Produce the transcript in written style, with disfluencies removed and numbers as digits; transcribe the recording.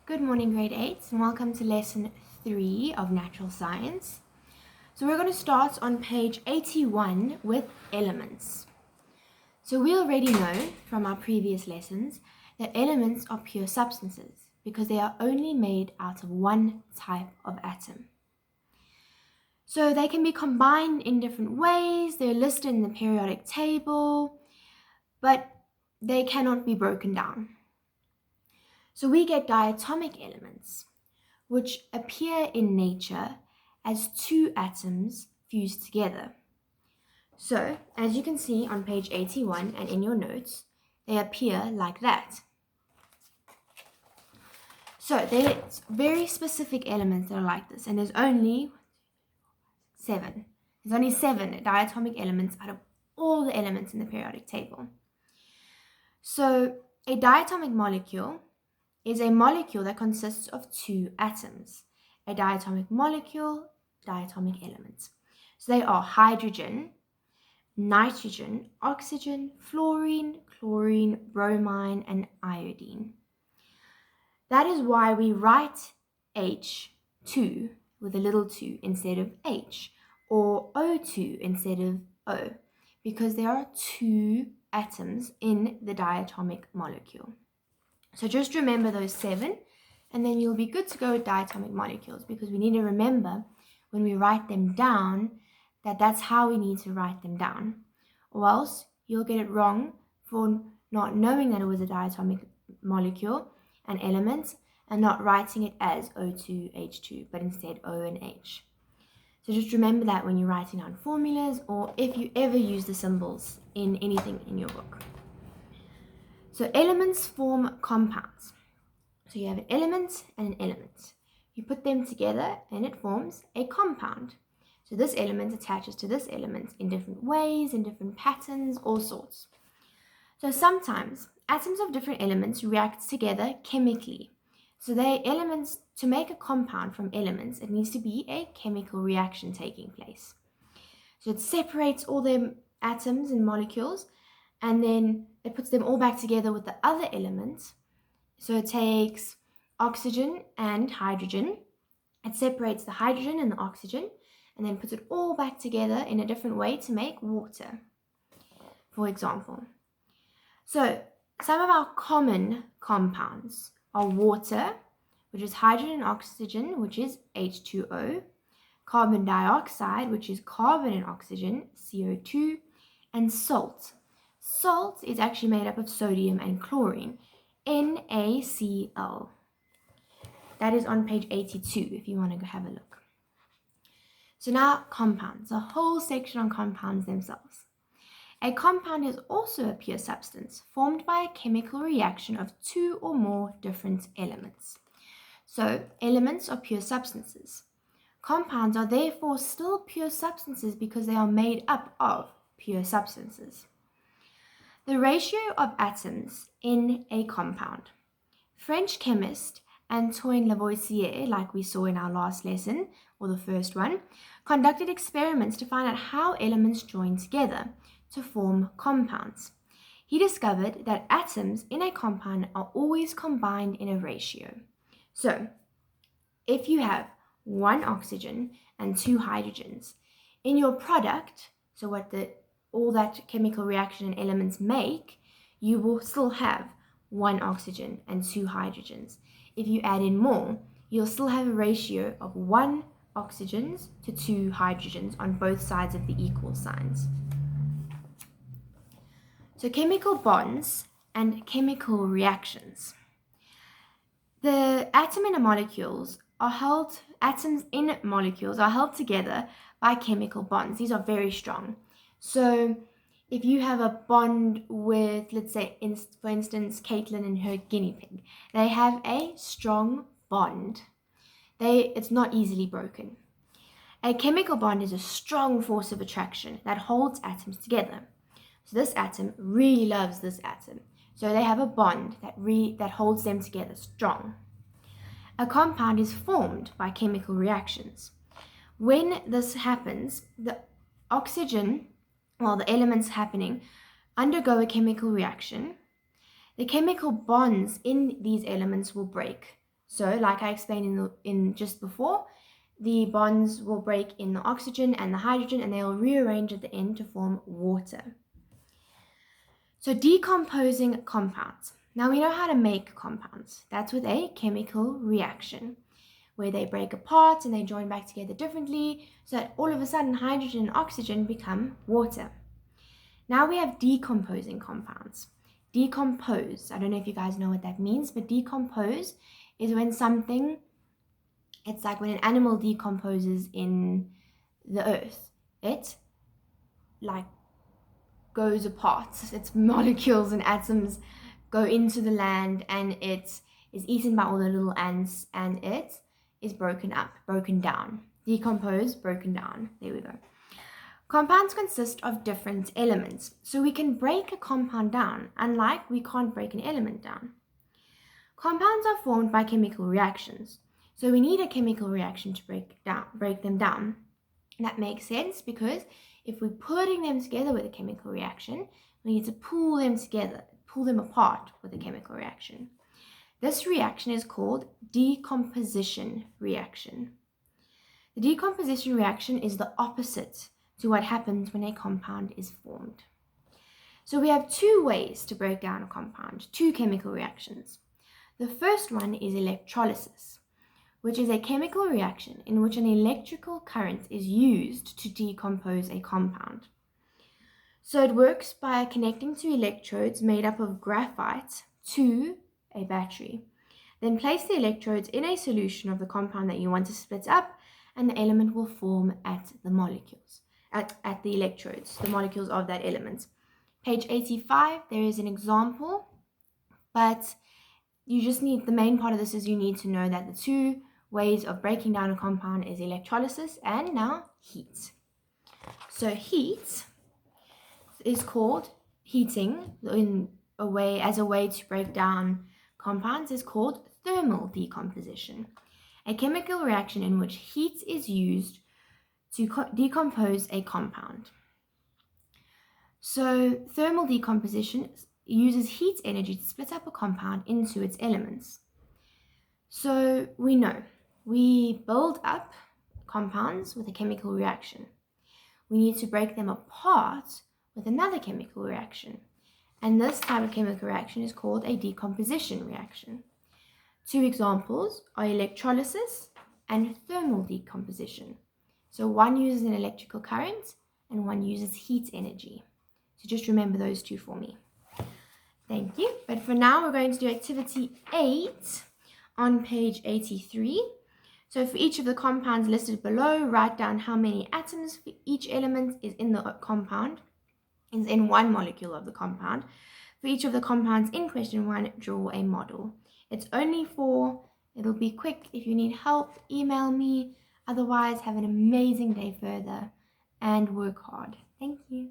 Good morning, grade 8, and welcome to lesson 3 of natural science. So we're going to start on page 81 with elements. So we already know from our previous lessons that elements are pure substances because they are only made out of one type of atom. So they can be combined in different ways, they're listed in the periodic table, but they cannot be broken down. So we get diatomic elements, which appear in nature as two atoms fused together. So, as you can see on page 81 and in your notes, they appear like that. So, there's very specific elements that are like this, and there's only 7. There's only 7 diatomic elements out of all the elements in the periodic table. So, a diatomic molecule is a molecule that consists of 2 atoms. A diatomic molecule, diatomic elements. So they are hydrogen, nitrogen, oxygen, fluorine, chlorine, bromine, and iodine. That is why we write H2 with a little 2 instead of H, or O2 instead of O, because there are 2 atoms in the diatomic molecule. So just remember those 7, and then you'll be good to go with diatomic molecules, because we need to remember when we write them down that that's how we need to write them down, or else you'll get it wrong for not knowing that it was a diatomic molecule and element and not writing it as O2, H2, but instead O and H. So just remember that when you're writing down formulas, or if you ever use the symbols in anything in your book. So elements form compounds. So you have an element and an element. You put them together and it forms a compound. So this element attaches to this element in different ways, in different patterns, all sorts. So sometimes atoms of different elements react together chemically. So they elements, to make a compound from elements, it needs to be a chemical reaction taking place. So it separates all the atoms and molecules, and then it puts them all back together with the other elements. So it takes oxygen and hydrogen, it separates the hydrogen and the oxygen, and then puts it all back together in a different way to make water, for example. So some of our common compounds are water, which is hydrogen and oxygen, which is H2O, carbon dioxide, which is carbon and oxygen, CO2, and salt. Salt is actually made up of sodium and chlorine, NaCl. That is on page 82 if you want to go have a look. So now compounds, a whole section on compounds themselves. A compound is also a pure substance formed by a chemical reaction of 2 or more different elements. So elements are pure substances. Compounds are therefore still pure substances because they are made up of pure substances. The ratio of atoms in a compound. French chemist Antoine Lavoisier, like we saw in our last lesson, or the first one, conducted experiments to find out how elements join together to form compounds. He discovered that atoms in a compound are always combined in a ratio. So, if you have 1 oxygen and 2 hydrogens, in your product, so all that chemical reaction and elements make, you will still have 1 oxygen and 2 hydrogens. If you add in more, you'll still have a ratio of 1 oxygens to 2 hydrogens on both sides of the equal signs. So chemical bonds and chemical reactions. The atoms in molecules are held together by chemical bonds. These are very strong. So if you have a bond with, let's say, for instance, Caitlin and her guinea pig, they have a strong bond. It's not easily broken. A chemical bond is a strong force of attraction that holds atoms together. So this atom really loves this atom. So they have a bond that holds them together strong. A compound is formed by chemical reactions. When this happens, the elements happening undergo a chemical reaction. The chemical bonds in these elements will break. So like I explained in just before, the bonds will break in the oxygen and the hydrogen, and they'll rearrange at the end to form water. So decomposing compounds. Now we know how to make compounds. That's with a chemical reaction, where they break apart and they join back together differently, so that all of a sudden hydrogen and oxygen become water. Now we have decomposing compounds. Decompose, I don't know if you guys know what that means, but decompose is when something, it's like when an animal decomposes in the earth. It like goes apart. Its molecules and atoms go into the land, and it is eaten by all the little ants, and it is broken down. Decompose, broken down. There we go. Compounds consist of different elements, so we can break a compound down, unlike we can't break an element down. Compounds are formed by chemical reactions, so we need a chemical reaction to break them down. And that makes sense because if we're putting them together with a chemical reaction, we need to pull them apart with a chemical reaction. This reaction is called decomposition reaction. The decomposition reaction is the opposite to what happens when a compound is formed. So we have two ways to break down a compound, two chemical reactions. The first one is electrolysis, which is a chemical reaction in which an electrical current is used to decompose a compound. So it works by connecting two electrodes made up of graphite to a battery. Then place the electrodes in a solution of the compound that you want to split up, and the element will form at the molecules, at the electrodes, the molecules of that element. Page 85, there is an example, but you just need, the main part of this is you need to know that the two ways of breaking down a compound is electrolysis and now heat. So heat is called, heating as a way to break down compounds is called thermal decomposition, a chemical reaction in which heat is used to decompose a compound. So thermal decomposition uses heat energy to split up a compound into its elements. So we know we build up compounds with a chemical reaction. We need to break them apart with another chemical reaction. And this type of chemical reaction is called a decomposition reaction. Two examples are electrolysis and thermal decomposition. So one uses an electrical current and one uses heat energy. So just remember those two for me. Thank you. But for now, we're going to do activity 8 on page 83. So for each of the compounds listed below, write down how many atoms for each element is in the compound, is in one molecule of the compound. For each of the compounds in question 1, draw a model. It's only 4. It'll be quick. If you need help, email me. Otherwise, have an amazing day further and work hard. Thank you.